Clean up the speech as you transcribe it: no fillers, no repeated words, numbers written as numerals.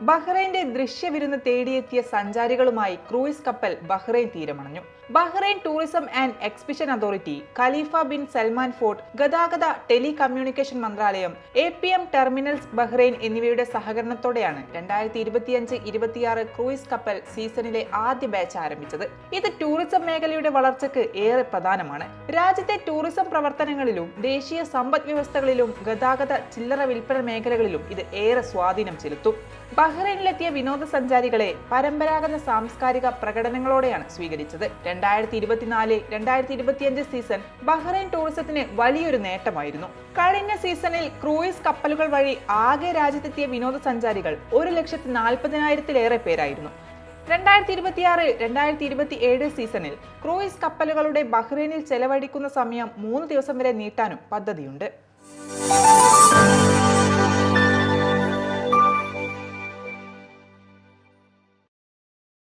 ബഹ്റൈന്റെ ദൃശ്യവിരുന്ന് തേടിയെത്തിയ സഞ്ചാരികളുമായി ക്രൂയിസ് കപ്പൽ ബഹ്റൈൻ തീരമണഞ്ഞു. Bahrain tourism and exhibition authority, Khalifa bin Salman fort, ഗതാഗത ടെലികമ്മ്യൂണിക്കേഷൻ മന്ത്രാലയം, APM ടെർമിനൽസ് ബഹ്റൈൻ എന്നിവയുടെ സഹകരണത്തോടെയാണ് 2025-26 ക്രൂയിസ് കപ്പൽ സീസണിലെ ആദ്യ ബാച്ച് ആരംഭിച്ചത്. ഇത് ടൂറിസം മേഖലയുടെ വളർച്ചയ്ക്ക് ഏറെ പ്രധാനമാണ്. രാജ്യത്തെ ടൂറിസം പ്രവർത്തനങ്ങളിലും ദേശീയ സമ്പദ് വ്യവസ്ഥകളിലും ഗതാഗത ചില്ലറ വിൽപ്പന മേഖലകളിലും ഇത് ഏറെ സ്വാധീനം ചെലുത്തും. ബഹ്റൈനിലെത്തിയ വിനോദസഞ്ചാരികളെ പരമ്പരാഗത സാംസ്കാരിക പ്രകടനങ്ങളോടെയാണ് സ്വീകരിച്ചത്. 2024-2025 സീസൺ ബഹ്റൈൻ ടൂറിസത്തിന് വലിയൊരു നേട്ടമായിരുന്നു. കഴിഞ്ഞ സീസണിൽ ക്രൂയിസ് കപ്പലുകൾ വഴി ആകെ രാജ്യത്തെത്തിയ വിനോദസഞ്ചാരികൾ 1,40,000-ലേറെ പേരായിരുന്നു. 2026-2027 സീസണിൽ ക്രൂയിസ് കപ്പലുകളുടെ ബഹ്റൈനിൽ ചെലവഴിക്കുന്ന സമയം 3 ദിവസം വരെ നീട്ടാനും പദ്ധതിയുണ്ട്.